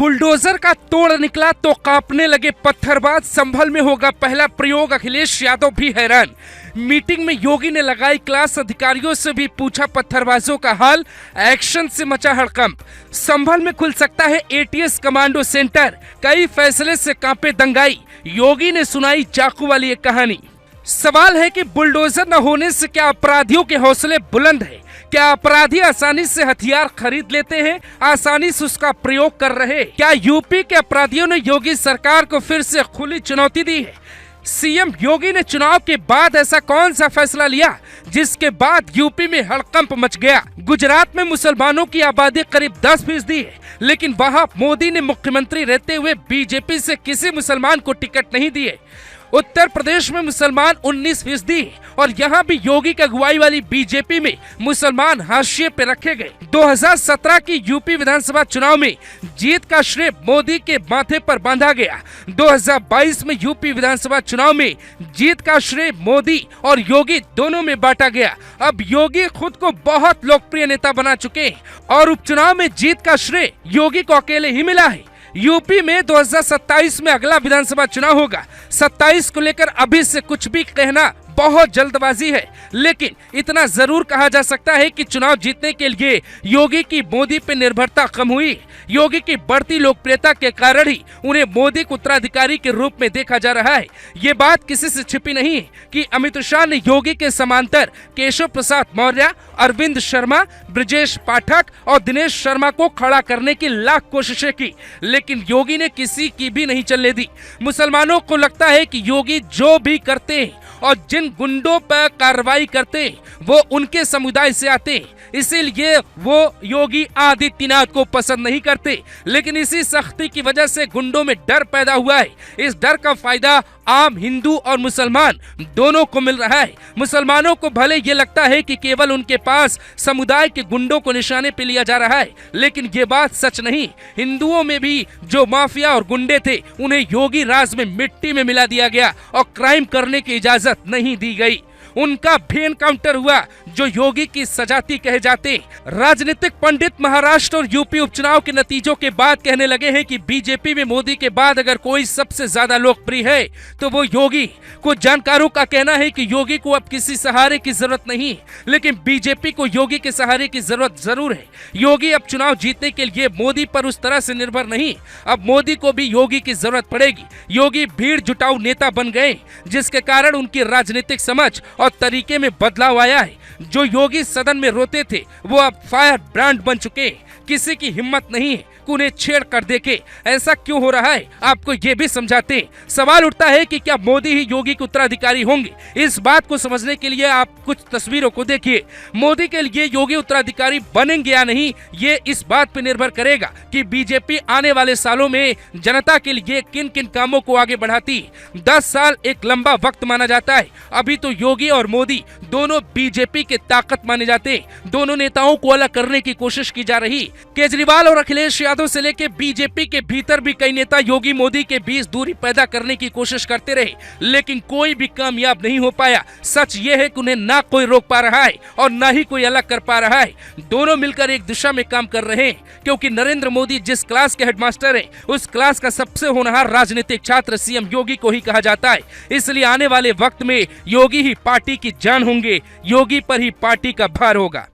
Bulldozer का तोड़ निकला तो कांपने लगे पत्थरबाज। संभल में होगा पहला प्रयोग, अखिलेश यादव भी हैरान। मीटिंग में योगी ने लगाई क्लास, अधिकारियों से भी पूछा पत्थरबाजों का हाल। एक्शन से मचा हड़कंप। संभल में खुल सकता है एटीएस कमांडो सेंटर, कई फैसले से कांपे दंगाई। योगी ने सुनाई चाकू वाली एक कहानी। सवाल है कि बुलडोजर न होने से क्या अपराधियों के हौसले बुलंद है? क्या अपराधी आसानी से हथियार खरीद लेते हैं, आसानी से उसका प्रयोग कर रहे? क्या यूपी के अपराधियों ने योगी सरकार को फिर से खुली चुनौती दी है? सीएम योगी ने चुनाव के बाद ऐसा कौन सा फैसला लिया जिसके बाद यूपी में हड़कंप मच गया? गुजरात में मुसलमानों की आबादी करीब 10% है, लेकिन वहां मोदी ने मुख्यमंत्री रहते हुए बीजेपी से किसी मुसलमान को टिकट नहीं दिए। उत्तर प्रदेश में मुसलमान 19% और यहाँ भी योगी की अगुवाई वाली बीजेपी में मुसलमान हाशिए पे रखे गए। 2017 की यूपी विधानसभा चुनाव में जीत का श्रेय मोदी के माथे पर बांधा गया। 2022 में यूपी विधानसभा चुनाव में जीत का श्रेय मोदी और योगी दोनों में बांटा गया। अब योगी खुद को बहुत लोकप्रिय नेता बना चुके हैं और उपचुनाव में जीत का श्रेय योगी को अकेले ही मिला है। यूपी में 2027 में अगला विधानसभा चुनाव होगा। 27 को लेकर अभी से कुछ भी कहना बहुत जल्दबाजी है, लेकिन इतना जरूर कहा जा सकता है कि चुनाव जीतने के लिए योगी की मोदी पे निर्भरता कम हुई। योगी की बढ़ती लोकप्रियता के कारण ही उन्हें मोदी को उत्तराधिकारी के रूप में देखा जा रहा है। ये बात किसी से छिपी नहीं है कि अमित शाह ने योगी के समांतर केशव प्रसाद मौर्य, अरविंद शर्मा, ब्रजेश पाठक और दिनेश शर्मा को खड़ा करने की लाख कोशिशें की, लेकिन योगी ने किसी की भी नहीं चलने दी। मुसलमानों को लगता है कि योगी जो भी करते हैं और जिन गुंडों पर कार्रवाई करते हैं वो उनके समुदाय से आते हैं, इसीलिए वो योगी आदित्यनाथ को पसंद नहीं करते। लेकिन इसी सख्ती की वजह से गुंडों में डर पैदा हुआ है। इस डर का फायदा आम हिंदू और मुसलमान दोनों को मिल रहा है। मुसलमानों को भले ये लगता है कि केवल उनके पास समुदाय के गुंडों को निशाने पे लिया जा रहा है, लेकिन ये बात सच नहीं। हिंदुओं में भी जो माफिया और गुंडे थे उन्हें योगी राज में मिट्टी में मिला दिया गया और क्राइम करने की इजाजत नहीं दी गई। उनका भी एनकाउंटर हुआ जो योगी की सजाती कहे जाते। राजनीतिक पंडित महाराष्ट्र और यूपी उपचुनाव के नतीजों के बाद कहने लगे हैं कि बीजेपी में मोदी के बाद अगर कोई सबसे ज्यादा लोकप्रिय है तो वो योगी। कुछ जानकारों का कहना है कि योगी को अब किसी सहारे की जरूरत नहीं, लेकिन बीजेपी को योगी के सहारे की जरूरत जरूर है। योगी अब चुनाव जीतने के लिए मोदी पर उस तरह से निर्भर नहीं, अब मोदी को भी योगी की जरूरत पड़ेगी। योगी भीड़ जुटाऊ नेता बन गए, जिसके कारण उनकी राजनीतिक समझ और तरीके में बदलाव आया है। जो योगी सदन में रोते थे वो अब फायर ब्रांड बन चुके हैं। किसी की हिम्मत नहीं है कि उन्हें छेड़ कर देखे। ऐसा क्यों हो रहा है आपको ये भी समझाते हैं। सवाल उठता है कि क्या मोदी ही योगी के उत्तराधिकारी होंगे? इस बात को समझने के लिए आप कुछ तस्वीरों को देखिए। मोदी के लिए योगी उत्तराधिकारी बनेंगे या नहीं, ये इस बात पर निर्भर करेगा कि बीजेपी आने वाले सालों में जनता के लिए किन किन कामों को आगे बढ़ाती है। 10 साल एक लंबा वक्त माना जाता है। अभी तो योगी और मोदी दोनों बीजेपी के ताकत माने जाते हैं। दोनों नेताओं को अलग करने की कोशिश की जा रही। केजरीवाल और अखिलेश यादव से लेकर बीजेपी के भीतर भी कई नेता योगी मोदी के बीच दूरी पैदा करने की कोशिश करते रहे, लेकिन कोई भी कामयाब नहीं हो पाया। सच ये है कि उन्हें ना कोई रोक पा रहा है और ना ही कोई अलग कर पा रहा है। दोनों मिलकर एक दिशा में काम कर रहे हैं, क्योंकि नरेंद्र मोदी जिस क्लास के हेडमास्टर हैं, उस क्लास का सबसे होनहार राजनीतिक छात्र सीएम योगी को ही कहा जाता है। इसलिए आने वाले वक्त में योगी ही पार्टी की जान होंगे, योगी पर ही पार्टी का भार होगा।